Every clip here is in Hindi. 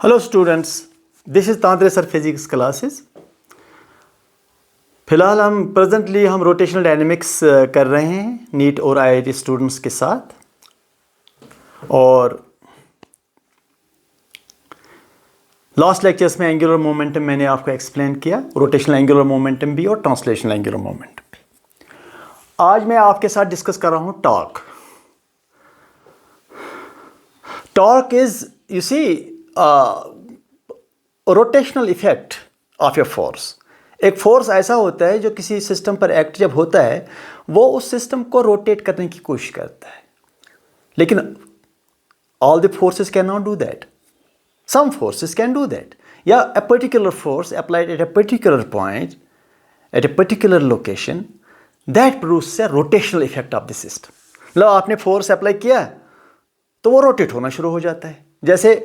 Hello students, this is Tantre sir physics classes. फ़िलहाल हम रोटेशनल डायनेमिक्स कर रहे हैं नीट और आईआईटी स्टूडेंट्स के साथ। और लास्ट लेक्चर्स में एंगुलर मोमेंटम मैंने आपको एक्सप्लेन किया, रोटेशनल एंगुलर मोमेंटम भी और ट्रांसलेशनल एंगुलर मोमेंटम भी। आज मैं आपके साथ डिस्कस कर रहा हूँ torque. Torque is you see rotational effect of a force. एक फोर्स ऐसा होता है जो किसी सिस्टम पर एक्ट जब होता है वो उस सिस्टम को रोटेट करने की कोशिश करता है, लेकिन all the forces can not do that. Some forces can do that, या a particular force applied at a particular point at a particular location that produces a rotational effect of the system। मतलब आपने फोर्स अप्लाई किया तो वो रोटेट होना शुरू हो जाता है। जैसे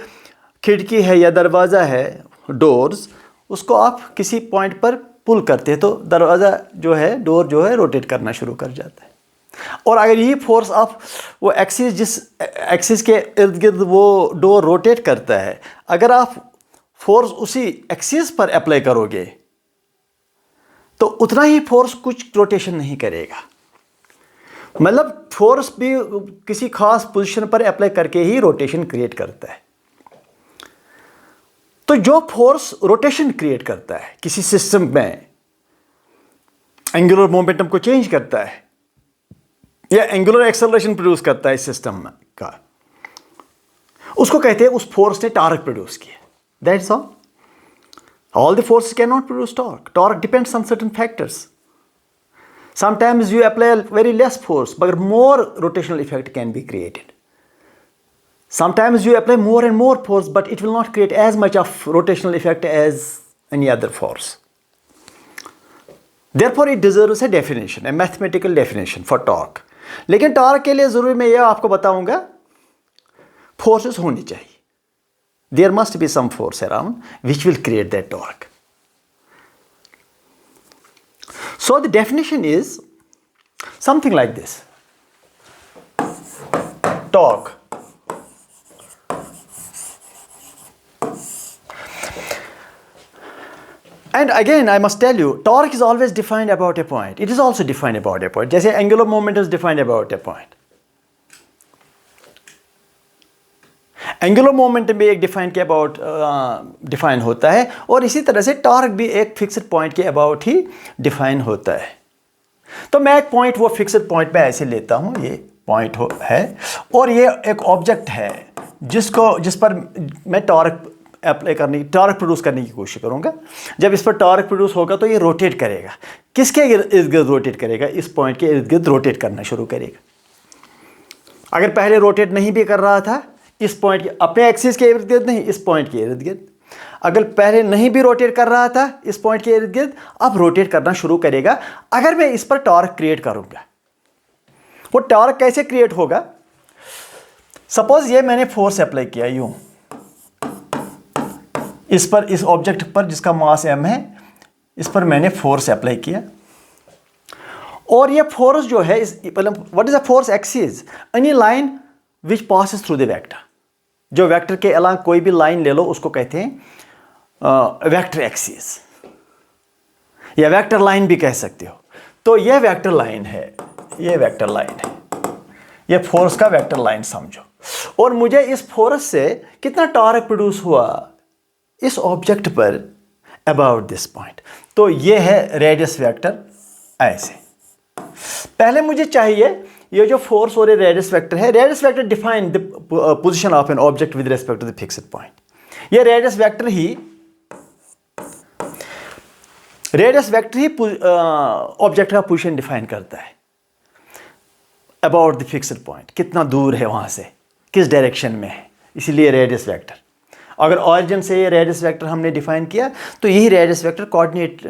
खिड़की है या दरवाज़ा है, डोर्स, उसको आप किसी पॉइंट पर पुल करते हैं तो दरवाज़ा जो है, डोर जो है, रोटेट करना शुरू कर जाता है। और अगर यही फोर्स आप वो एक्सिस, जिस एक्सिस के इर्द गिर्द वो डोर रोटेट करता है, अगर आप फोर्स उसी एक्सिस पर अप्लाई करोगे तो उतना ही फोर्स कुछ रोटेशन नहीं करेगा। मतलब फोर्स भी किसी खास पोजीशन पर अप्लाई करके ही रोटेशन क्रिएट करता है। तो जो फोर्स रोटेशन क्रिएट करता है किसी सिस्टम में, एंगुलर मोमेंटम को चेंज करता है या एंगुलर एक्सेलरेशन प्रोड्यूस करता है इस सिस्टम का, उसको कहते हैं उस फोर्स ने टॉर्क प्रोड्यूस किया। That's all. All the forces can not produce torque. Torque depends on certain factors. Sometimes you apply very less force, but more rotational effect can be created. Sometimes you apply more and more force, but it will not create as much of rotational effect as any other force. Therefore, it deserves a definition, a mathematical definition for torque. लेकिन टॉर्क के लिए ज़रूरी मैं यह आपको बताऊंगा, फोर्सेस होनी चाहिए। There must be some force around which will create that torque. So the definition is something like this. Torque. And again, I must tell you, torque is always defined about a point. It is also defined about a point. जैसे angular momentum is defined about a point. Angular momentum भी एक डिफाइन के अबाउट डिफाइन होता है, और इसी तरह से टॉर्क भी एक फिक्स्ड पॉइंट के अबाउट ही डिफाइन होता है। तो मैं एक पॉइंट, वो फिक्स्ड पॉइंट पे ऐसे लेता हूँ, ये पॉइंट है और ये एक ऑब्जेक्ट है जिस पर मैं टॉर्क अप्लाई करने, टॉर्क प्रोड्यूस करने की कोशिश करूँगा। जब इस पर टॉर्क प्रोड्यूस होगा तो ये रोटेट करेगा। किसके इर्द गिर्द रोटेट करेगा? इस पॉइंट के इर्द गिर्द रोटेट करना शुरू करेगा। अगर पहले रोटेट नहीं भी कर रहा था इस पॉइंट के, अपने एक्सिस के इर्द गिर्द नहीं, इस पॉइंट के इर्द गिर्द, अगर पहले नहीं भी रोटेट कर रहा था इस पॉइंट के इर्द गिर्द, अब रोटेट करना शुरू करेगा अगर मैं इस पर टॉर्क क्रिएट करूंगा। वो टॉर्क कैसे क्रिएट होगा? सपोज ये मैंने फोर्स अप्लाई किया यूं इस पर, इस ऑब्जेक्ट पर जिसका मास m है, इस पर मैंने फोर्स अप्लाई किया, और ये फोर्स जो है, what is a force axis? Any line which passes through the vector. जो वेक्टर के अलांग कोई भी लाइन ले लो उसको कहते हैं वेक्टर एक्सिस, या वेक्टर लाइन भी कह सकते हो। तो यह वेक्टर लाइन है, ये वेक्टर लाइन है, ये फोर्स का वेक्टर लाइन समझो। और मुझे इस फोर्स से कितना टॉर्क प्रोड्यूस हुआ इस ऑब्जेक्ट पर अबाउट दिस पॉइंट, तो ये है रेडियस वेक्टर। ऐसे पहले मुझे चाहिए ये जो फोर्स और ये रेडियस वेक्टर है, radius vector define the position of an object with respect to the fixed point. ये रेडियस वेक्टर ही ऑब्जेक्ट का पोजीशन डिफाइन करता है अबाउट द फिक्स्ड पॉइंट, कितना दूर है वहां से, किस डायरेक्शन में है, इसीलिए रेडियस वेक्टर। अगर ऑरिजिन से ये रेडियस वेक्टर हमने डिफाइन किया तो यही रेडियस वेक्टर कोऑर्डिनेट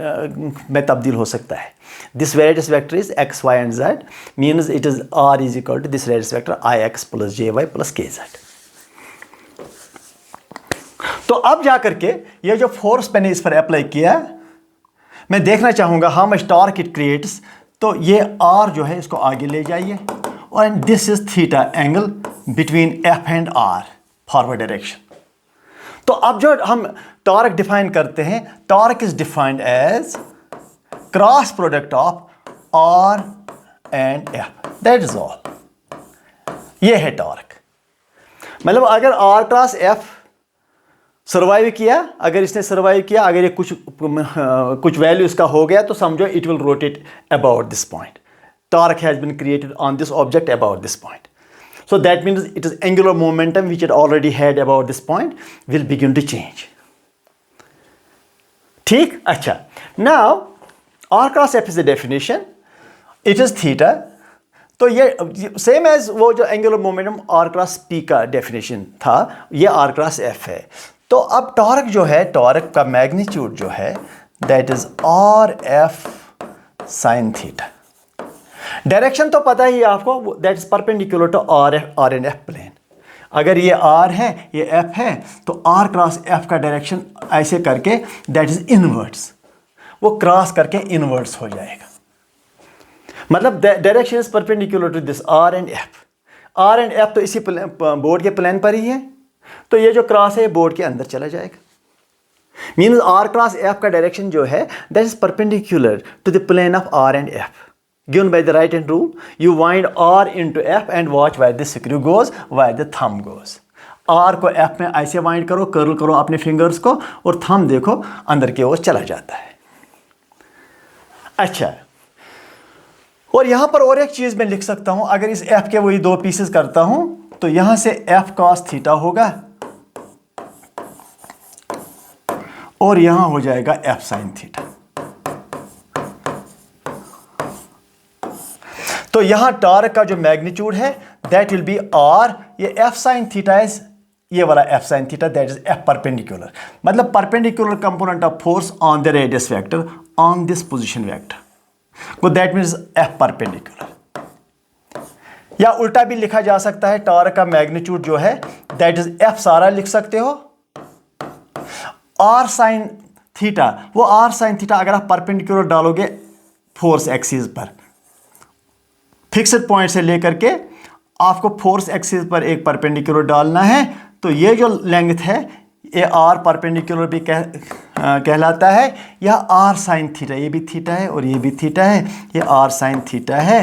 में तब्दील हो सकता है। This radius vector is x, y and z, means it is r is equal to this radius vector ix plus jy plus kz। तो अब जाकर के ये जो फोर्स मैंने इस पर अप्लाई किया, मैं देखना चाहूंगा how much torque it creates. तो ये r जो है इसको आगे ले जाइए, और this is theta angle between f and r, forward direction. तो अब जो हम टॉर्क डिफाइन करते हैं, torque is defined as cross product of R and F, that is all. ये है टॉर्क। मतलब अगर आर क्रॉस एफ सर्वाइव किया, अगर इसने सर्वाइव किया, अगर ये कुछ वैल्यू इसका हो गया, तो समझो it will rotate about this point. Torque has been created on this object about this point, so that means it is angular momentum which it already had about this point will begin to change. ठीक, अच्छा, now r cross f is a definition, it is theta। तो ये सेम एज वो जो angular momentum r cross p का डेफिनेशन था, ये r क्रॉस f है। तो अब टॉर्क जो है, टॉर्क का मैग्नीट्यूड जो है, that is r f sin theta. Direction तो पता ही है आपको, that is perpendicular to R and F plane. अगर ये आर है, ये एफ है, तो आर क्रॉस एफ का डायरेक्शन ऐसे करके दैट इज इनवर्ड्स, वो क्रॉस करके इनवर्ड्स हो जाएगा। मतलब direction is perpendicular to this R and F. R and F तो इसी बोर्ड के प्लेन पर ही है, तो ये जो क्रॉस है बोर्ड के अंदर चला जाएगा। मीन्स आर क्रॉस एफ का डायरेक्शन जो है, that is perpendicular to the plane of R and F. Given by the right hand rule, you wind R into F and watch where the screw goes, where the thumb goes. R को F में ऐसे वाइंड करो, कर्ल करो अपने फिंगर्स को, और थंब देखो अंदर की ओर चला जाता है। अच्छा, और यहां पर और एक चीज मैं लिख सकता हूं, अगर इस F के वही दो पीसेस करता हूं, तो यहां से F cos थीटा होगा और यहां हो जाएगा F sin थीटा। तो यहां टॉर्क का जो मैग्नीट्यूड है, दैट विल बी आर, ये एफ साइन थीटा इज, ये वाला F sine theta, that is F perpendicular. मतलब perpendicular component of force on the radius vector on this position vector, तो दैट मीन्स एफ परपेंडिकुलर। या उल्टा भी लिखा जा सकता है, टॉर्क का मैग्नीट्यूड जो है, दैट इज एफ सारा लिख सकते हो, आर साइन थीटा, वो आर साइन थीटा अगर आप परपेंडिकुलर डालोगे फोर्स एक्सिस पर, फिक्स्ड पॉइंट से लेकर के आपको फोर्स एक्सिस पर एक परपेंडिकुलर डालना है, तो ये जो लेंथ है, ये आर परपेंडिकुलर भी कहलाता है, यह आर साइन थीटा, ये भी थीटा है और ये भी थीटा है, ये आर साइन थीटा है,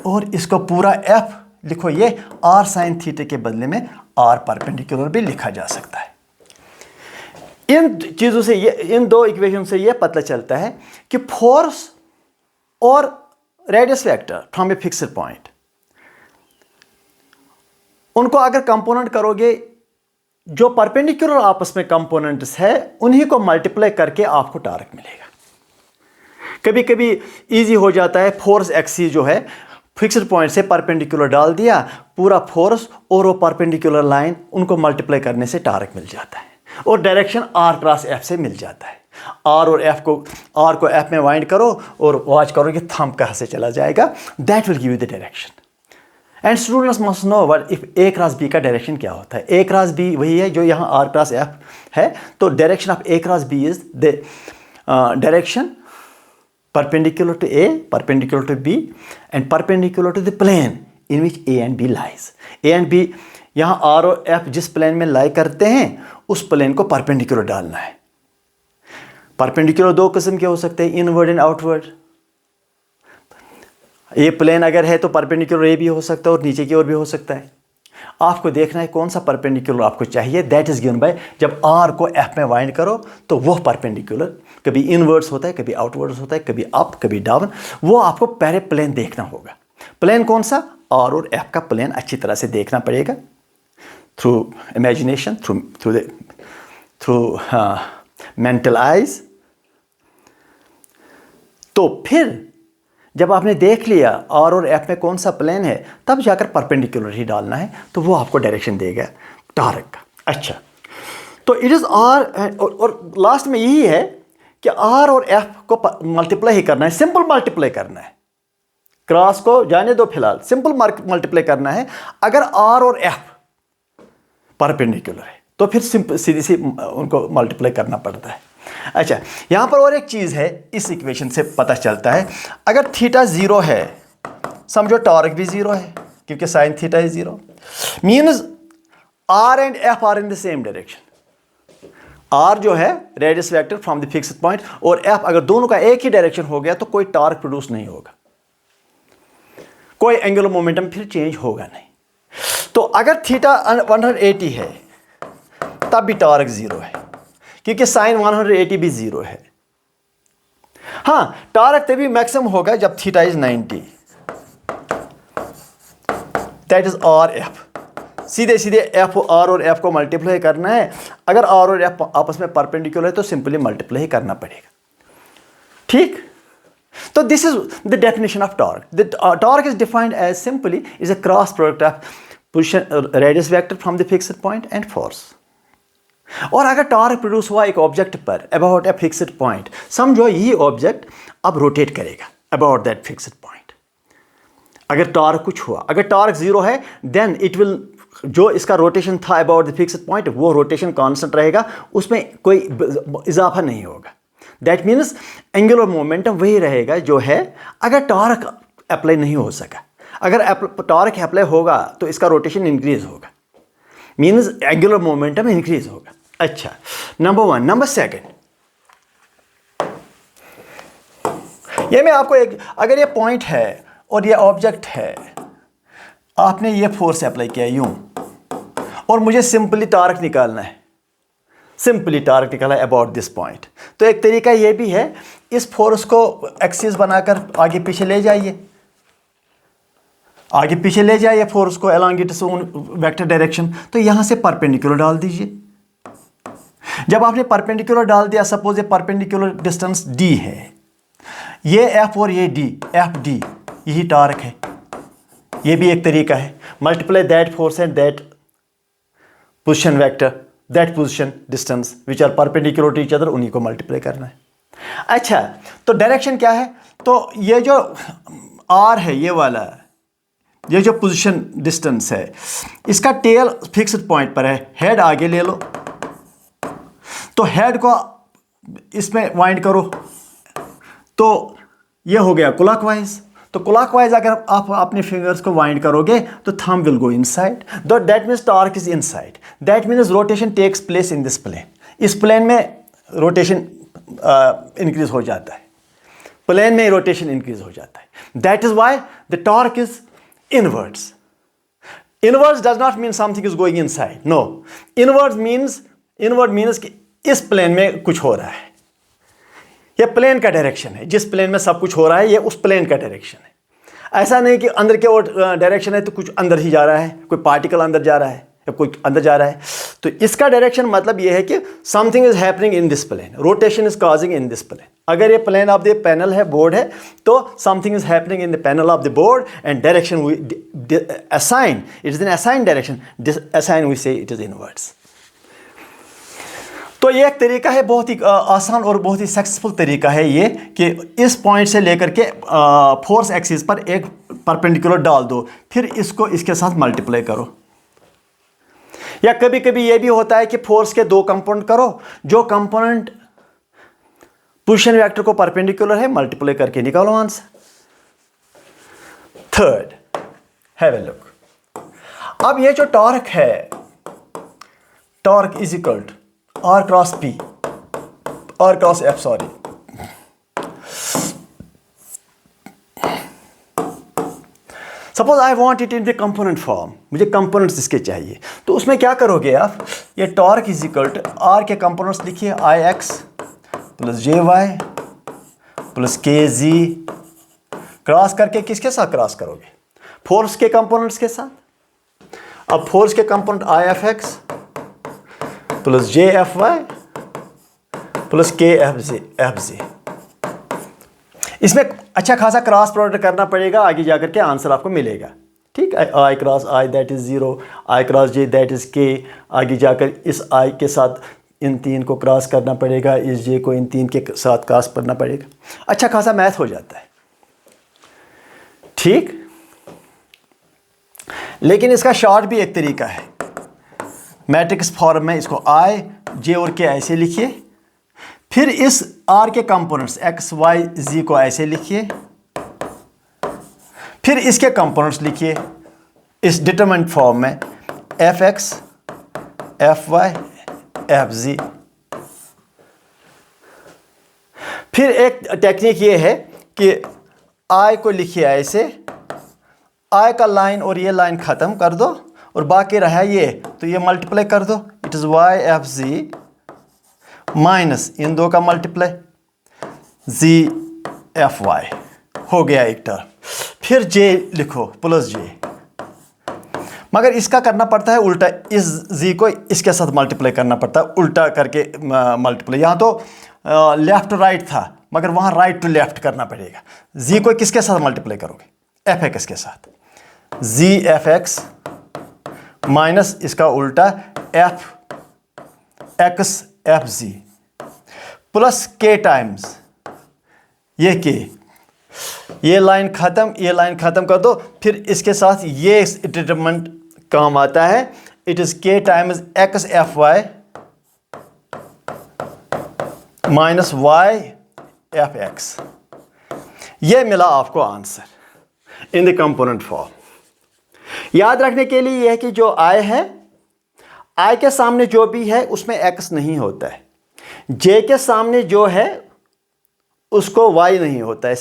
और इसको पूरा एफ लिखो, ये आर साइन थीटा के बदले में आर परपेंडिकुलर भी लिखा जा सकता है। इन चीज़ों से ये, इन दो इक्वेशन से ये पता चलता है कि फोर्स और radius vector from a fixed point, उनको अगर कंपोनेंट करोगे, जो परपेंडिकुलर आपस में कंपोनेंट्स है, उन्हीं को मल्टीप्लाई करके आपको टॉर्क मिलेगा। कभी कभी इजी हो जाता है, फोर्स एक्सिस जो है फिक्स्ड पॉइंट से परपेंडिकुलर डाल दिया, पूरा फोर्स और वो परपेंडिकुलर लाइन, उनको मल्टीप्लाई करने से टॉर्क मिल जाता है, और डायरेक्शन आर क्रॉस एफ से मिल जाता है। आर को एफ में वाइंड करो और वॉच करो कि थंब कहाँ से चला जाएगा, that will give you the direction. And students must know what if A cross B का डायरेक्शन क्या होता है। ए क्रॉस बी वही है जो यहाँ आर क्रॉस एफ है, तो direction of A cross B is the direction perpendicular to A, perpendicular to B and perpendicular to the plane in which A and B lies. A and B यहाँ R और F जिस प्लेन में लाई करते हैं, उस प्लेन को परपेंडिकुलर डालना है। परपेंडिकुलर दो किस्म के हो सकते हैं, इनवर्ड एंड आउटवर्ड। ये प्लेन अगर है तो परपेंडिकुलर ए भी हो सकता है और नीचे की ओर भी हो सकता है। आपको देखना है कौन सा परपेंडिकुलर आपको चाहिए, दैट इज गिवन बाय, जब आर को एफ में वाइंड करो तो वो परपेंडिकुलर कभी इनवर्ड्स होता है, कभी आउटवर्ड्स होता है, कभी अप कभी डाउन, वो आपको पहले प्लेन देखना होगा। प्लेन कौन सा, आर और एफ का प्लेन अच्छी तरह से देखना पड़ेगा, through imagination, through mental eyes. तो फिर जब आपने देख लिया आर और एफ में कौन सा प्लेन है, तब जाकर परपेंडिकुलर ही डालना है, तो वो आपको डायरेक्शन देगा टॉर्क का। अच्छा, तो इट इज आर, और लास्ट में यही है कि आर और एफ को मल्टीप्लाई ही करना है, सिंपल मल्टीप्लाई करना है, क्रॉस को जाने दो फिलहाल, सिंपल मल्टीप्लाई करना है। अगर आर और एफ परपेंडिकुलर है तो फिर सिंपल सीधी सी उनको मल्टीप्लाई करना पड़ता है। अच्छा, यहां पर और एक चीज है, इस इक्वेशन से पता चलता है, अगर थीटा जीरो है, समझो टॉर्क भी जीरो है क्योंकि sine theta is zero, means R and F are in the same direction. R जो है radius vector from the fixed point, और एफ अगर दोनों का एक ही डायरेक्शन हो गया तो कोई टॉर्क प्रोड्यूस नहीं होगा, कोई एंगुलर मोमेंटम फिर चेंज होगा नहीं। तो अगर थीटा 180 है तब भी टॉर्क 0 है, क्योंकि साइन 180 भी 0 है। हाँ, टॉर्क तभी मैक्सिमम होगा जब theta is 90, that is R F. सीधे सीधे एफ आर और एफ को मल्टीप्लाई करना है। अगर आर और एफ आपस में परपेंडिकुलर है तो सिंपली मल्टीप्लाई करना पड़ेगा। ठीक, तो this is the definition of torque. The torque is defined as simply is a cross product of position radius vector from the fixed point and force. और अगर टॉर्क प्रोड्यूस हुआ एक ऑब्जेक्ट पर अबाउट ए फिक्स्ड पॉइंट, समझो ये ऑब्जेक्ट अब रोटेट करेगा अबाउट दैट फिक्स्ड पॉइंट। अगर टॉर्क कुछ हुआ, अगर टॉर्क 0 है देन इट विल, जो इसका रोटेशन था अबाउट द फिक्स्ड पॉइंट वो रोटेशन कांस्टेंट रहेगा, उसमें कोई इजाफा नहीं होगा। दैट मीन्स एंगुलर मोमेंटम वही रहेगा जो है। अगर टॉर्क अप्लाई नहीं हो सका, अगर टॉर्क अप्लाई होगा तो इसका रोटेशन इंक्रीज होगा, मीन्स एंगुलर मोमेंटम इंक्रीज होगा। अच्छा, नंबर 1। नंबर 2, ये मैं आपको एक, अगर ये पॉइंट है और ये ऑब्जेक्ट है, आपने ये फोर्स अप्लाई किया यूं, और मुझे सिंपली टॉर्क निकालना है, सिंपली टॉर्क निकाला अबाउट दिस पॉइंट। तो एक तरीका ये भी है, इस फोर्स को एक्सिस बनाकर आगे पीछे ले जाइए, आगे पीछे ले जाइए फोर्स को along its own vector direction. तो यहां से परपेंडिकुलर डाल दीजिए। जब आपने परपेंडिकुलर डाल दिया, सपोज ये परपेंडिकुलर डिस्टेंस d है, ये f और ये d, एफ डी, यही टॉर्क है। ये भी एक तरीका है, multiply that force and that position vector, that position distance which are perpendicular to each other, उन्हीं को मल्टीप्लाई करना है। अच्छा, तो डायरेक्शन क्या है? तो ये जो r है, ये वाला, ये जो पोजीशन डिस्टेंस है, इसका टेल फिक्स्ड पॉइंट पर है, हेड आगे ले लो, तो हेड को इसमें वाइंड करो, तो ये हो गया क्लॉकवाइज। तो क्लॉकवाइज अगर आप अपने फिंगर्स को वाइंड करोगे तो thumb will go inside, that means torque is inside, that means rotation takes place in this plane. इस प्लेन में रोटेशन इंक्रीज हो जाता है, प्लेन में रोटेशन इंक्रीज हो जाता है। That is why the torque is inwards. Inwards does not mean something is going inside, no, inward means कि इस प्लेन में कुछ हो रहा है, ये प्लेन का डायरेक्शन है, जिस प्लेन में सब कुछ हो रहा है ये उस प्लेन का डायरेक्शन है। ऐसा नहीं कि अंदर के ओर डायरेक्शन है तो कुछ अंदर ही जा रहा है, कोई पार्टिकल अंदर जा रहा है या कोई अंदर जा रहा है। तो इसका डायरेक्शन मतलब ये है कि something is happening in this plane, rotation is causing in this plane. अगर ये प्लेन ऑफ द पैनल है, बोर्ड है, तो something is happening in the panel of the board and direction we assign, it is an assign direction, assign we say it is inwards. तो ये एक तरीका है, बहुत ही आसान और बहुत ही सक्सेसफुल तरीका है ये, कि इस पॉइंट से लेकर के फोर्स एक्सिस पर एक परपेंडिकुलर डाल दो, फिर इसको इसके साथ मल्टीप्लाई करो। या कभी कभी ये भी होता है कि फोर्स के 2 कंपोनेंट करो, जो कंपोनेंट पोजीशन वेक्टर को परपेंडिकुलर है मल्टीप्लाई करके निकालो answer. Third, have a look. अब ये जो टॉर्क है, torque is equal to R cross P, R cross F, sorry. Suppose I want it in the component form, मुझे कंपोनेंट्स इसके चाहिए, तो उसमें क्या करोगे आप? ये torque is equal to R के कंपोनेंट्स लिखिए, IX plus JY plus KZ, cross करके किसके साथ क्रॉस करोगे? फोर्स के कंपोनेंट्स के साथ। अब फोर्स के component IFX plus JFY plus KFZ। इसमें अच्छा खासा क्रॉस प्रोडक्ट करना पड़ेगा, आगे जाकर के आंसर आपको मिलेगा। ठीक है, I cross I that is 0, I cross J that is K, आगे जाकर इस I के साथ इन 3 को क्रॉस करना पड़ेगा, इस J को इन 3 के साथ क्रॉस करना पड़ेगा। अच्छा खासा मैथ हो जाता है। ठीक, लेकिन इसका शॉर्ट भी एक तरीका है, मैट्रिक्स फॉर्म में इसको I, J और K ऐसे लिखिए, फिर इस R के कंपोनेंट्स X, Y, Z को ऐसे लिखिए, फिर इसके कंपोनेंट्स लिखिए इस डिटरमिनेंट फॉर्म में FX, FY, FZ, फिर एक टेक्निक ये है कि आई को लिखिए ऐसे, आई का लाइन और ये लाइन ख़त्म कर दो और बाकी रहा ये, तो ये मल्टीप्लाई कर दो, it is Y F G minus इन दो का मल्टीप्लाई जी एफ वाई, हो गया एक टर्म। फिर जे लिखो प्लस जे, मगर इसका करना पड़ता है उल्टा, इस जी को इसके साथ मल्टीप्लाई करना पड़ता है, उल्टा करके मल्टीप्लाई। यहाँ तो लेफ्ट राइट था, मगर वहाँ राइट टू लेफ्ट करना पड़ेगा। जी को किसके साथ मल्टीप्लाई करोगे? एफ एक्स के साथ, जी एफ एक्स माइनस इसका उल्टा F x F G plus के टाइम्स ये के, ये लाइन ख़त्म, ये लाइन ख़त्म कर दो। फिर इसके साथ ये डिटरमिनेंट काम आता है, it is K times X F Y minus Y F X. ये मिला आपको answer in the component form. याद रखने के लिए यह है कि जो आई है, आई के सामने जो भी है उसमें एक्स नहीं होता है, जे के सामने जो है उसको वाई नहीं होता है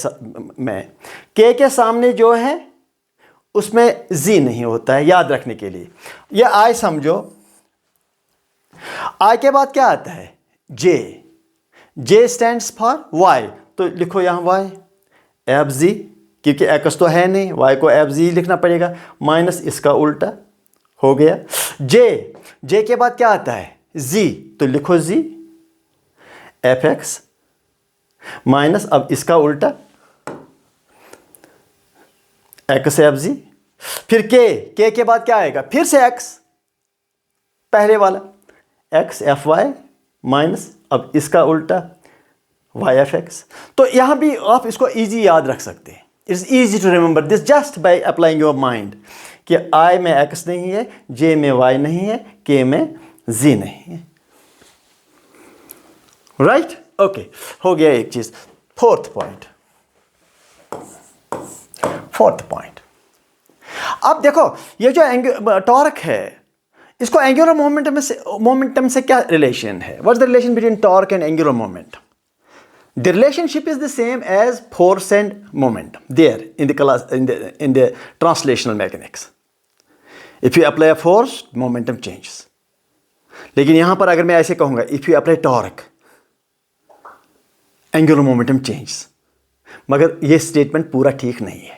में, के सामने जो है उसमें जी नहीं होता है। याद रखने के लिए ये आई समझो। आई के बाद क्या आता है? जे, जे स्टैंड्स फॉर वाई, तो लिखो यहाँ वाई एफ जी, क्योंकि एक्स तो है नहीं, वाई को एफ जी लिखना पड़ेगा, माइनस इसका उल्टा, हो गया। जे, जे के बाद क्या आता है? जी, तो लिखो जी एफ एक्स माइनस अब इसका उल्टा एक्स एफ जी। फिर के बाद क्या आएगा? फिर से एक्स, पहले वाला एक्स एफ वाई माइनस अब इसका उल्टा वाई एफ एक्स। तो यहां भी आप इसको इजी याद रख सकते हैं। It's easy to remember this just by applying your mind कि आई में एक्स नहीं है, जे में वाई नहीं है, के में जी नहीं है। राइट? ओके, हो गया एक चीज। फोर्थ पॉइंट, अब देखो ये जो टॉर्क है, इसको एंगुलर मोमेंटम से क्या रिलेशन है? What is the relation between torque and angular momentum? The relationship is the same as force and momentum there in the translational mechanics. If you apply a force, momentum changes. लेकिन यहां पर अगर मैं ऐसे कहूंगा, if you apply torque, angular momentum changes. मगर ये स्टेटमेंट पूरा ठीक नहीं है।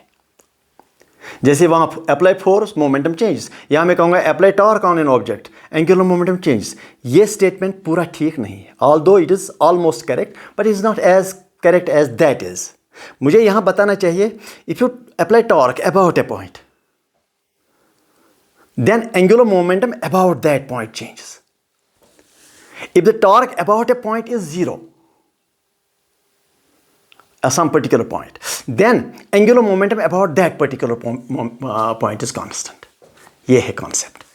जैसे वहां अप्लाई फोर्स, मोमेंटम चेंजेस, यहां मैं कहूंगा apply torque on an object, angular momentum changes. ये स्टेटमेंट पूरा ठीक नहीं है, although it is almost correct but is not as correct as that is. मुझे यहां बताना चाहिए if you apply torque about a point, then angular momentum about that point changes. If the torque about a point is zero, some particular point, then angular momentum about that particular point is constant. ये है concept.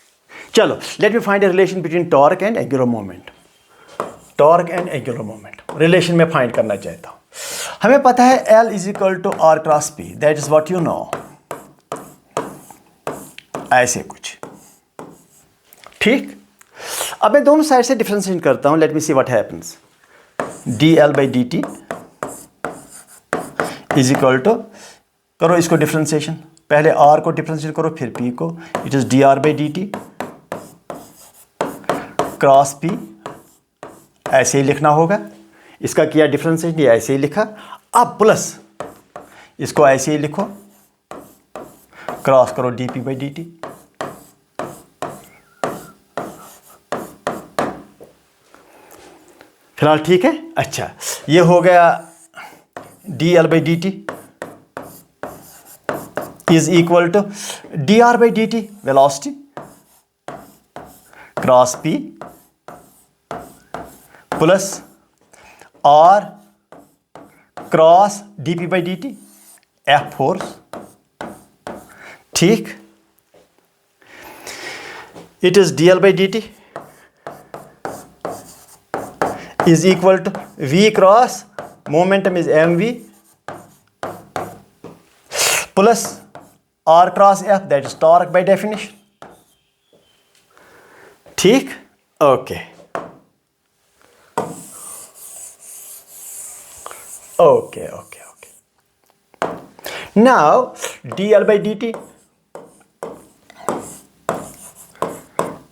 चलो, let me find a relation between torque and angular momentum. Torque and angular momentum relation में find करना चाहता हूँ। हमें पता है L is equal to R cross P. That is what you know. ऐसे कुछ, ठीक? अब मैं दोनों साइड से डिफरेंशिएट करता हूँ. Let me see what happens. dl by dt is equal to, करो इसको डिफ्रेंसिएशन, पहले आर को डिफ्रेंशिएट करो फिर पी को, it is D R by D T cross P, ऐसे ही लिखना होगा. इसका किया डिफ्रेंशिएशन, ये ऐसे ही लिखा. अब प्लस इसको ऐसे ही लिखो, क्रॉस करो D P by D T. फिलहाल ठीक है. अच्छा, ये हो गया D L by D T is equal to D R by D T velocity cross P plus R cross D P by D T F force. ठीक, it is D L by D T is equal to V cross momentum is mv plus r cross f, that is torque by definition. ठीक, okay. Okay okay okay. Now dl by dt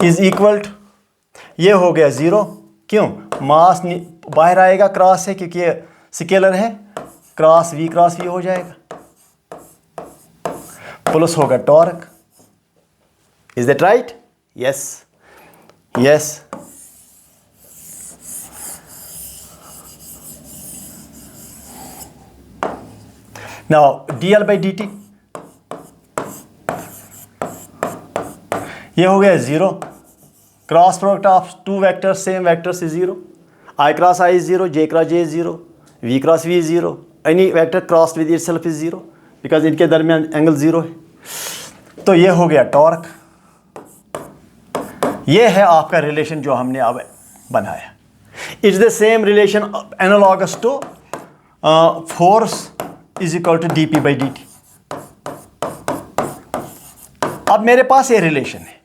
is equal to, ये हो गया 0। क्यों? मास बाहर आएगा क्रॉस है, क्योंकि ये स्केलर है, क्रॉस v हो जाएगा, प्लस होगा torque. Is that right? Yes yes. Now dl by dt ये हो गया 0। Cross product of two vectors same vectors is 0। I cross I is 0, J cross J is 0, V cross V is 0। Any vector cross with itself is 0 because इनके दरमियान एंगल 0 है। तो ये हो गया टॉर्क। ये है आपका रिलेशन जो हमने अब बनाया। It's the same relation analogous to force is equal to dp by dt। अब मेरे पास ये रिलेशन है,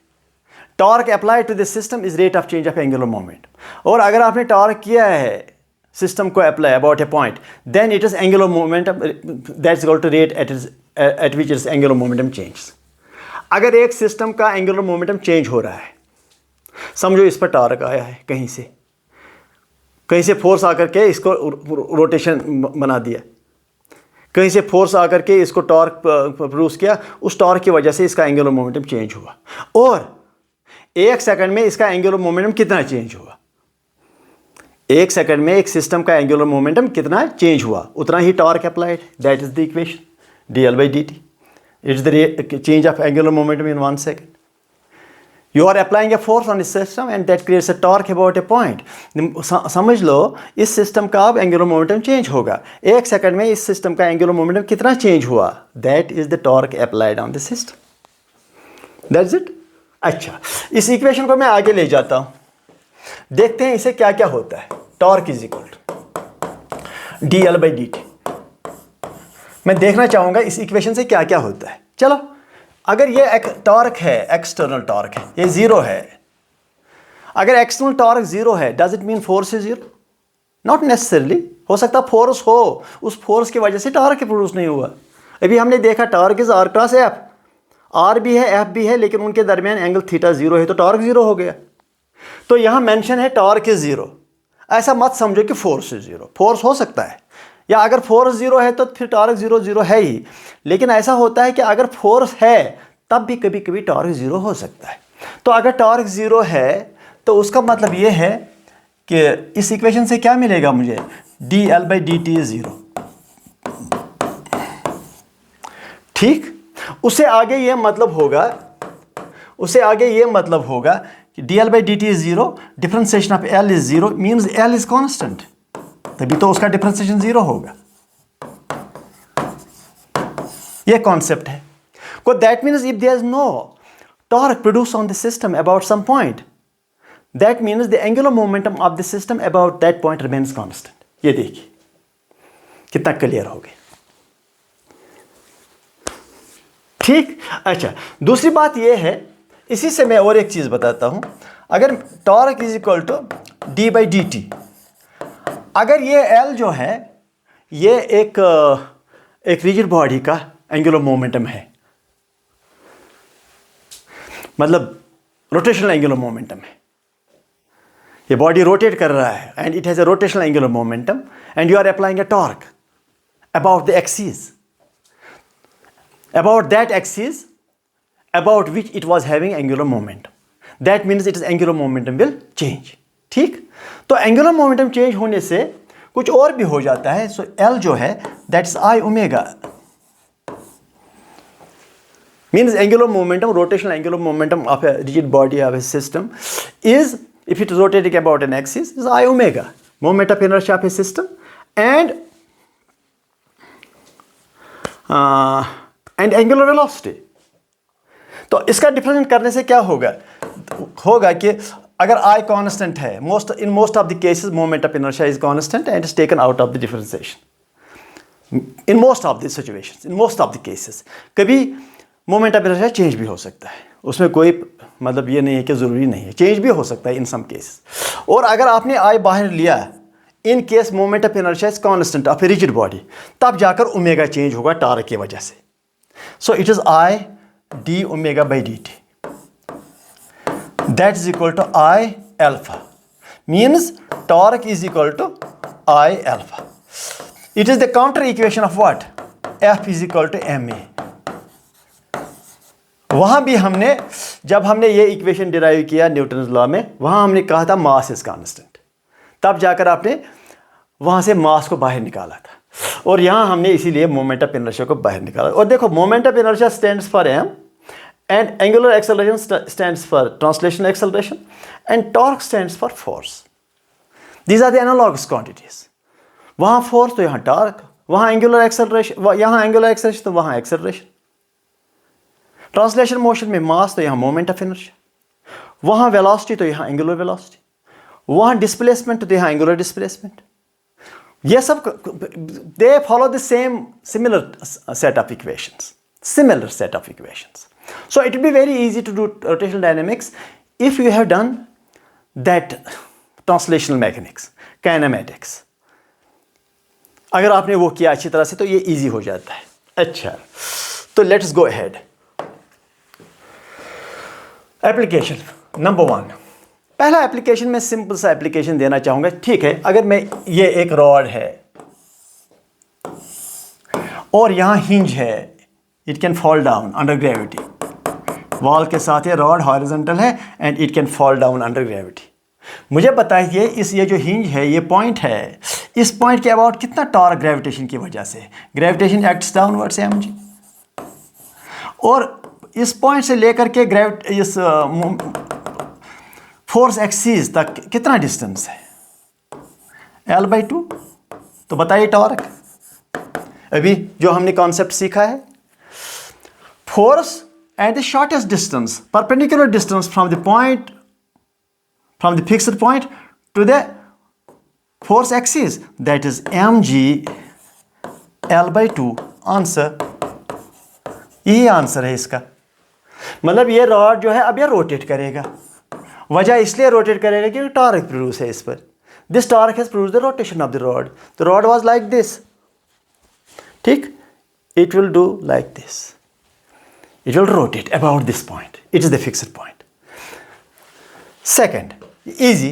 torque apply to this system is rate of change of angular moment. और अगर आपने टॉर्क किया है सिस्टम को apply about a point, then it is angular momentum that's equal to rate at which is angular momentum change. अगर एक सिस्टम का एंगुलर मोमेंटम चेंज हो रहा है, समझो इस पर टॉर्क आया है, कहीं से फोर्स आकर के इसको रोटेशन बना दिया, कहीं से फोर्स आकर के इसको टॉर्क प्रोड्यूस किया, उस टॉर्क की वजह से इसका एंगुलर मोमेंटम चेंज हुआ। और 1 सेकंड में इसका एंगुलर मोमेंटम कितना चेंज हुआ? 1 सेकंड में एक सिस्टम का एंगुलर मोमेंटम कितना चेंज हुआ, उतना ही torque applied. That is the equation dl by dt। It's the change of angular momentum in 1 second. You are applying a force on this system and that creates a torque about a point. समझ लो इस सिस्टम का अब एंगुलर मोमेंटम चेंज होगा। 1 सेकंड में इस सिस्टम का एंगुलर मोमेंटम कितना चेंज हुआ? That is the torque applied on the system. That's it. अच्छा, इस इक्वेशन को मैं आगे ले जाता हूं, देखते हैं इसे क्या क्या होता है। Torque is equal to dl by dt। मैं देखना चाहूंगा इस इक्वेशन से क्या क्या होता है। चलो, अगर ये एक टॉर्क है, एक्सटर्नल टॉर्क है, ये 0 है। अगर एक्सटर्नल टॉर्क 0 है, does it mean force is 0? Not necessarily. हो सकता फोर्स हो, उस फोर्स की वजह से टॉर्क प्रोड्यूस नहीं हुआ। अभी हमने देखा torque is R cross F, R भी है एफ भी है, लेकिन उनके दरमियान एंगल थीटा 0 है, तो टॉर्क 0 हो गया। तो यहां मेंशन है टॉर्क इज 0। ऐसा मत समझो कि फोर्स इज 0। फोर्स हो सकता है, या अगर फोर्स 0 है तो फिर टॉर्क 0 है ही। लेकिन ऐसा होता है कि अगर फोर्स है तब भी कभी कभी टॉर्क 0 हो सकता है। तो अगर टॉर्क 0 है तो उसका मतलब ये है कि इस इक्वेशन से क्या मिलेगा मुझे? dl by dt is 0। ठीक। उससे आगे ये मतलब होगा कि dl by dt is 0, differentiation of l is 0 means l is constant, तभी तो उसका डिफरेंशिएशन 0 होगा। ये कॉन्सेप्ट है। को that means if there is no torque produce on the system about some point, that means the angular momentum of the system about that point remains constant. ये देखिए कितना क्लियर हो गया। ठीक। अच्छा, दूसरी बात यह है, इसी से मैं और एक चीज बताता हूं। अगर torque is equal to d by dt, अगर ये L जो है ये एक रिजिड बॉडी का एंगुलर मोमेंटम है, मतलब रोटेशनल एंगुलर मोमेंटम है, ये बॉडी रोटेट कर रहा है and it has a rotational angular momentum and you are applying a torque about the axis, about that axis about which it was having angular momentum. That means its angular momentum will change. ठीक। तो एंगुलर मोमेंटम चेंज होने से कुछ और भी हो जाता है। सो L जो है that is I omega, means angular momentum, rotational angular momentum of a rigid body of a system is, if it is rotating about an axis, is I omega, moment of inertia of a system, and angular velocity. तो इसका डिफरेंशिएट करने से क्या होगा कि अगर I कांस्टेंट है, in most of the cases moment of inertia is constant and is taken out of the differentiation. In most of the situations, in most of the cases, कभी मोमेंट ऑफ इनर्शिया चेंज भी हो सकता है, उसमें कोई मतलब ये नहीं है कि ज़रूरी नहीं है, चेंज भी हो सकता है इन सम केसेस। और अगर आपने I बाहर लिया in case moment of inertia is constant of a rigid body, तब जाकर ओमेगा चेंज होगा टॉर्क की वजह से. सो it is I d omega by dt. That is equal to I alpha. Means torque is equal to I alpha. It is the counter equation of what? F is equal to ma. वहां भी हमने, जब हमने ये इक्वेशन डिराइव किया न्यूटन लॉ में, वहां हमने कहा था मास इज कांस्टेंट, तब जाकर आपने वहां से मास को बाहर निकाला था. और यहां हमने इसीलिए मोमेंट ऑफ इनर्शिया को बाहर निकाला. और देखो, moment of inertia stands for m and angular acceleration stands for translational acceleration and torque stands for force. These are the analogous quantities. वहां force तो यहां torque, वहां angular acceleration, यहां angular acceleration तो वहां acceleration. ट्रांसलेशन मोशन में मास तो यहां मोमेंट ऑफ इनर्शिया, वहां वेलोसिटी तो यहां एंगुलर वेलोसिटी, वहां डिस्प्लेसमेंट तो यहां एंगुलर डिस्प्लेसमेंट. ये सब they follow the same similar set of equations, similar set of equations. So it will be very easy to do rotational dynamics if you have done that translational mechanics, kinematics. अगर आपने वो किया अच्छी तरह से तो ये easy हो जाता है. अच्छा, तो let's go ahead. Application number 1. पहला एप्लीकेशन में सिंपल सा एप्लीकेशन देना चाहूंगा. ठीक है, अगर मैं, ये एक रॉड है और यहां हिंज है, it can fall down under gravity. Wall के साथ ये रॉड हॉरिजॉन्टल है and it can fall down under gravity. मुझे बताइए, ये जो हिंज है, ये पॉइंट है, इस पॉइंट के अबाउट कितना टॉर्क ग्रेविटेशन की वजह से? Gravitation acts downwards mg. और इस पॉइंट से लेकर के इस फोर्स एक्सिस तक कितना डिस्टेंस है? L/2. तो बताइए टॉर्क. अभी जो हमने कॉन्सेप्ट सीखा है, force at the shortest distance, perpendicular distance from the fixed point to the force axis, that is mg L/2. Answer, यही आंसर है इसका. मतलब ये रॉड जो है अब ये रोटेट करेगा. वजह इसलिए रोटेट करेगा क्योंकि टॉर्क प्रोड्यूस है इस पर. This torque has produced the rotation of the rod. The rod was like this. ठीक, it will do like this. It will rotate about this point. It is the fixed point. Second, easy.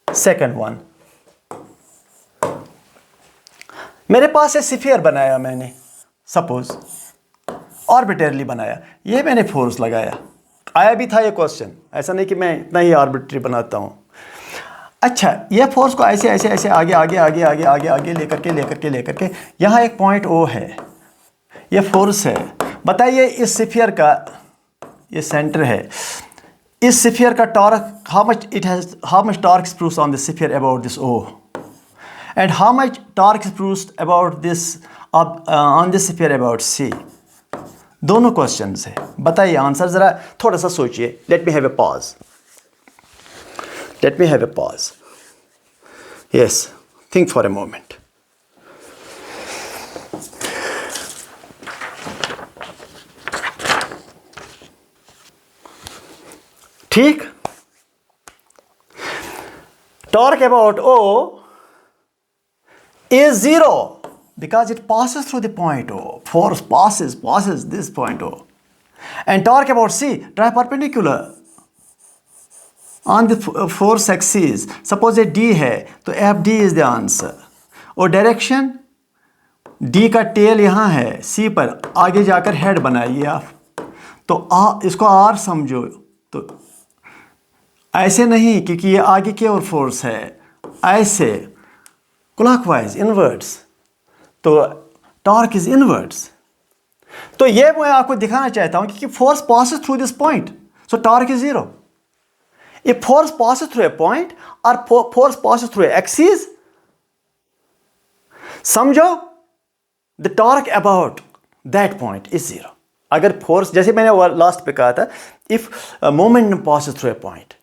Second one. मेरे पास एक स्फीयर बनाया मैंने, सपोज आर्बिट्रेरली बनाया. ये मैंने फोर्स लगाया. आया भी था ये क्वेश्चन, ऐसा नहीं कि मैं इतना ही आर्बिट्री बनाता हूँ. अच्छा, ये फोर्स को ऐसे ऐसे ऐसे आगे आगे आगे आगे आगे आगे लेकर के यहाँ एक पॉइंट O है, ये फोर्स है. बताइए इस स्फीयर का, ये सेंटर है, इस स्फीयर का torque, how much torque is produced on the sphere about this O, and how much torque is produced about this on this sphere about C. दोनों क्वेश्चंस है. बताइए आंसर. जरा थोड़ा सा सोचिए. Let me have a pause. Yes, think for a moment. ठीक, torque about O is 0 because it passes through the point O. Force passes this point O. And torque about C, try perpendicular on the force axis. Suppose ये D है तो FD is the answer. और डायरेक्शन D का टेल यहाँ है, C पर आगे जाकर हेड बनाइए आप. तो इसको R समझो. तो ऐसे नहीं, क्योंकि ये आगे की ओर फोर्स है, ऐसे क्लॉकवाइज इनवर्ड्स, तो टॉर्क इज इनवर्ड्स. तो ये मैं आपको दिखाना चाहता हूं कि force passes through this point, so torque is 0. If force passes through a point और force passes through a axis, समझो the torque about that point is 0. अगर फोर्स, जैसे मैंने लास्ट पे कहा था, if momentum passes through a point,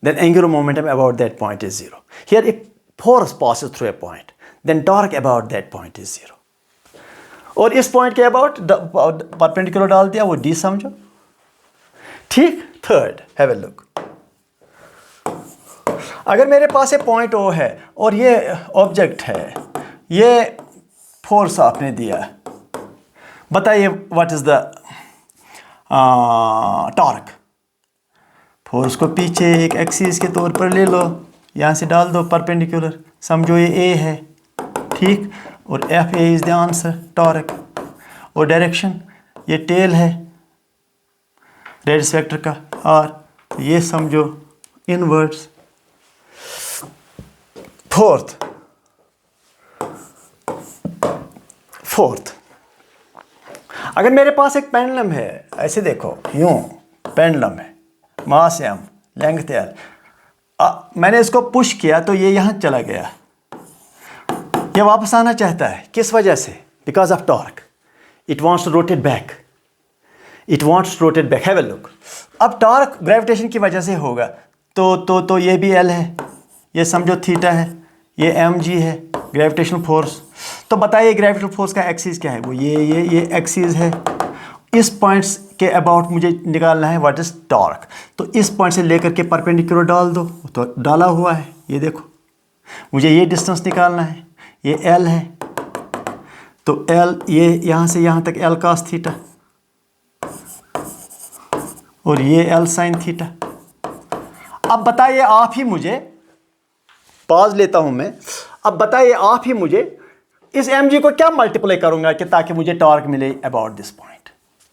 then angular momentum about that point is 0. Here, if force passes through a point, then torque about that point is 0. और इस पॉइंट के अबाउट परपेंडिकुलर डाल दिया, वो D समझो. ठीक. Third, have a look. अगर मेरे पास एक पॉइंट O है और ये ऑब्जेक्ट है, ये फोर्स आपने दिया, बताइए what is the torque. Force को पीछे एक एक्सिस के तौर पर ले लो, यहाँ से डाल दो परपेंडिकुलर, समझो ये A है, ठीक, और F A is the answer torque. और डायरेक्शन ये टेल है रेडियस वेक्टर का, और ये समझो इनवर्ड्स। फोर्थ, अगर मेरे पास एक पेंडुलम है, ऐसे देखो, यूं पेंडुलम है, मास m, लेंथ l, मैंने इसको पुश किया तो ये यहाँ चला गया, ये वापस आना चाहता है, किस वजह से? Because of torque, it wants to rotate back, have a look. अब टॉर्क ग्रेविटेशन की वजह से होगा, तो ये भी L है, ये समझो थीटा है, ये mg है ग्रेविटेशनल फोर्स। तो बताइए ग्रेविटेशनल फोर्स का एक्सिस क्या है? वो ये एक्सिस है। इस पॉइंट्स के अबाउट मुझे निकालना है व्हाट इज टॉर्क। तो इस पॉइंट से लेकर के परपेंडिकुलर डाल दो, तो डाला हुआ है, ये देखो। मुझे ये डिस्टेंस निकालना है, ये L है, तो L ये यहाँ से यहाँ तक L cos थीटा, और ये L sin थीटा। अब बताइए आप ही मुझे, पॉज लेता हूं मैं, अब बताइए आप ही मुझे इस mg को क्या मल्टीप्लाई करूंगा कि ताकि मुझे टॉर्क मिले अबाउट दिस पॉइंट,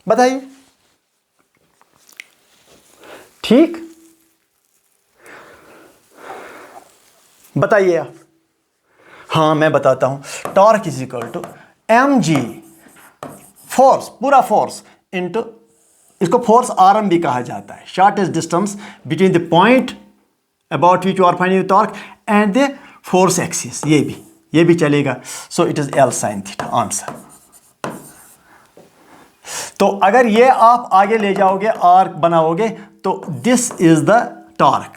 बताइए। ठीक, बताइए आप। हाँ मैं बताता हूं, torque is equal to mg force, पूरा फोर्स, इनटू, इसको फोर्स आरएम भी कहा जाता है, shortest distance between the point about which you are finding the torque and the force axis, ये भी चलेगा। So it is L sin theta answer. तो अगर ये आप आगे ले जाओगे, आर्क बनाओगे, तो this is the torque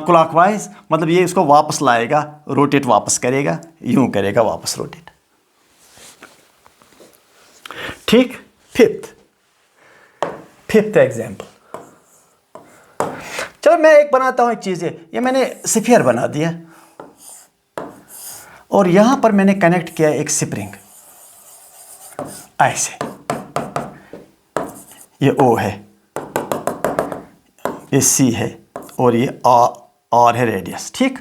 clockwise, मतलब ये इसको वापस लाएगा, रोटेट वापस करेगा, यूं करेगा वापस रोटेट। ठीक, फिफ्थ एग्जाम्पल। चलो मैं एक बनाता हूं, एक चीज है, ये मैंने स्फीयर बना दिया और यहां पर मैंने कनेक्ट किया एक स्प्रिंग, ऐसे, ये O है, ये C है, और ये R है रेडियस। ठीक,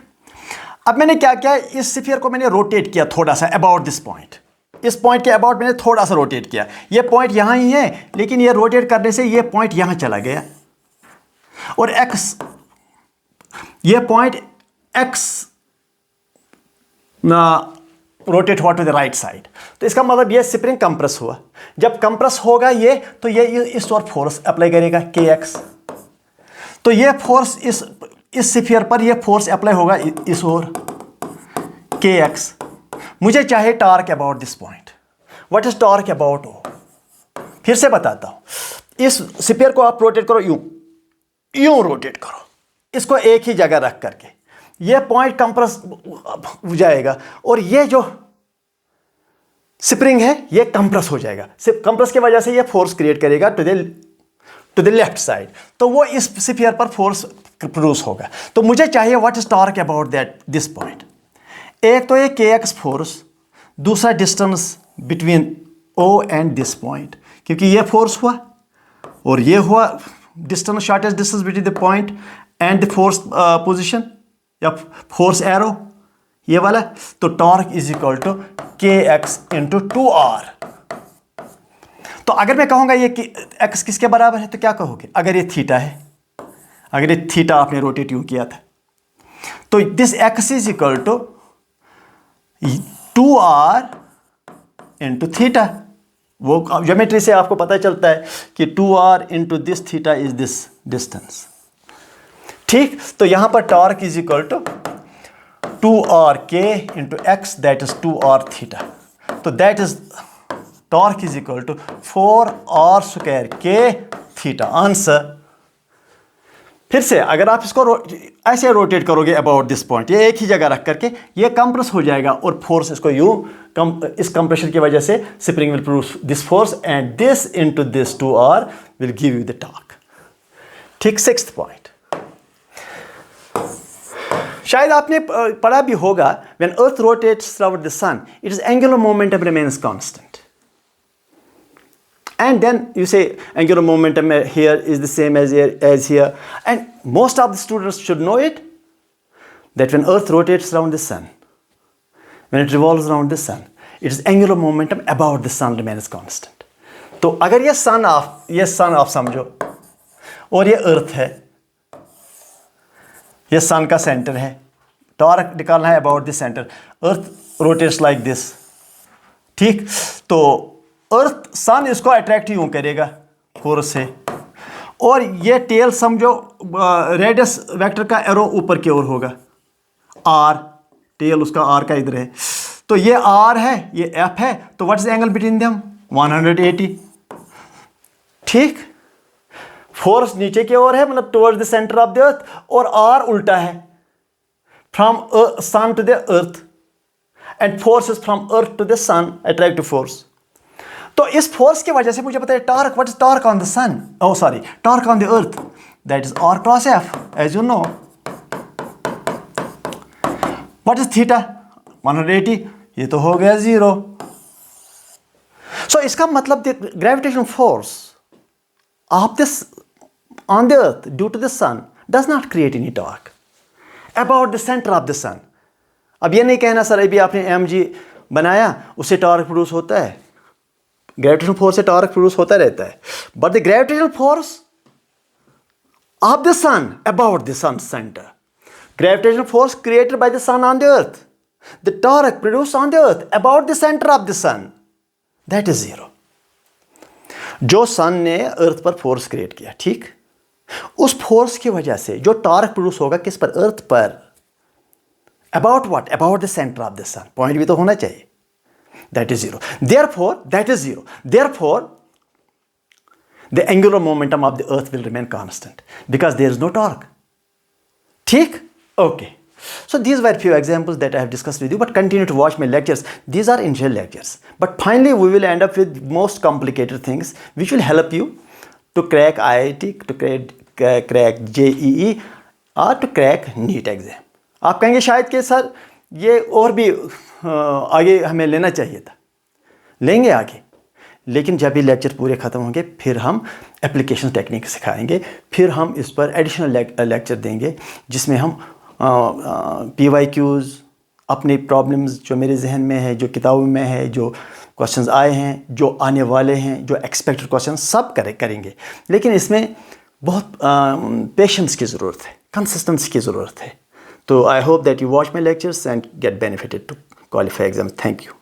अब मैंने क्या किया, इस स्फीयर को मैंने रोटेट किया थोड़ा सा अबाउट दिस पॉइंट, इस पॉइंट के अबाउट मैंने थोड़ा सा रोटेट किया। ये पॉइंट यहां ही है, लेकिन ये रोटेट करने से ये पॉइंट यहां चला गया, और एक्स, ये पॉइंट एक्स रोटेट हुआ टू द राइट साइड। तो इसका मतलब ये स्प्रिंग कंप्रेस हुआ। जब कंप्रेस होगा ये, तो ये इस ओर फोर्स अप्लाई करेगा kx, तो ये फोर्स इस स्फीयर पर ये फोर्स अप्लाई होगा इस ओर kx। मुझे चाहिए torque about this point. What is torque about O? फिर से बताता हूं, इस स्फीयर को आप रोटेट करो, यूं रोटेट करो, इसको एक ही जगह रख करके, ये पॉइंट कंप्रेस हो जाएगा, और ये जो स्प्रिंग है ये कंप्रेस हो जाएगा। कंप्रेस की वजह से ये फोर्स क्रिएट करेगा टू द लेफ्ट साइड, तो वो इस स्फीयर पर फोर्स प्रोड्यूस होगा। तो मुझे चाहिए what is torque about that this point. एक तो ये kx फोर्स, दूसरा distance between O and this point, क्योंकि ये फोर्स हुआ और ये हुआ distance, shortest distance between the point and the force position या फोर्स एरो, ये वाला। तो torque is equal to kx into 2r। तो अगर मैं कहूंगा ये x किसके बराबर है, तो क्या कहोगे? अगर ये थीटा है, अगर ये थीटा आपने रोटेट यूं किया था, तो this x is equal to 2r into theta. वो ज्योमेट्री से आपको पता चलता है कि 2r into this theta is this distance. ठीक, तो यहां पर torque is equal to 2rk into X, that is 2r theta. तो that is torque is equal to 4r square k theta answer. फिर से अगर आप इसको ऐसे रोटेट करोगे अबाउट दिस पॉइंट, ये एक ही जगह रख करके, ये कंप्रेस हो जाएगा और फोर्स इसको इस कंप्रेशन की वजह से spring will produce this force and this into this 2r will give you the torque. ठीक, सिक्स्थ पॉइंट। शायद आपने पढ़ा भी होगा, when earth rotates around the sun, its angular momentum remains constant. And then you say angular momentum here is the same as here. And most of the students should know it, that when earth rotates around the sun, when it revolves around the sun, its angular momentum about the sun remains constant. तो अगर ये सन आप समझो और ये अर्थ है, ये सन का सेंटर है, टॉर्क निकालना है about the centre, earth rotates like this, ठीक। तो अर्थ सन इसको अट्रैक्ट यूं करेगा फोर्स से, और ये टेल समझो रेडियस वेक्टर का एरो ऊपर की ओर होगा, आर, टेल उसका आर का इधर है, तो ये आर है, ये एफ है, तो what is angle between them, 180, ठीक। फोर्स नीचे की ओर है, मतलब towards the centre of the earth, और आर उल्टा है, from sun to the earth, and force is from earth to the sun, attractive force. तो इस फोर्स की वजह से मुझे पता है torque, what is torque on the sun, oh sorry, torque on the earth, that is R cross F, as you know. What is theta, 180, ये तो हो गया 0। सो इसका मतलब gravitational force of this on the earth due to the sun does not create any torque about the center of the sun. अब ये नहीं कहना सर अभी आपने mg बनाया उससे टॉर्क प्रोड्यूस होता है, ग्रेविटेशनल फोर्स से टॉर्क प्रोड्यूस होता रहता है, but the gravitational force of the sun about the sun center, gravitational force created by the sun on the earth, the torque produced on the earth about the center of the sun, that is 0. जो सन ने अर्थ पर फोर्स क्रिएट किया, ठीक, उस फोर्स की वजह से जो टॉर्क प्रोड्यूस होगा किस पर, अर्थ पर, about what, about the centre of the sun, point भी तो होना चाहिए, that is 0, therefore that is 0, therefore the angular momentum of the earth will remain constant because there is no torque, ठीक, okay. So these were few examples that I have discussed with you, but continue to watch my lectures. These are initial lectures, but finally we will end up with most complicated things which will help you to crack IIT, to crack JEE or to crack NEET exam. आप कहेंगे शायद कि सर ये और भी आगे हमें लेना चाहिए था, लेंगे आगे, लेकिन जब ये लेक्चर पूरे ख़त्म होंगे फिर हम एप्लीकेशन टेक्निक सिखाएंगे, फिर हम इस पर एडिशनल लेक्चर देंगे जिसमें हम PYQs, अपनी प्रॉब्लम्स जो मेरे जहन में है, जो किताबों में है, जो क्वेश्चंस आए हैं, जो आने वाले हैं, जो एक्सपेक्टेड क्वेश्चन सब करेंगे, लेकिन इसमें बहुत पेशेंस की ज़रूरत है, कंसिस्टेंसी की ज़रूरत है। तो I hope that you watch my lectures and get benefited to qualify exam. Thank you.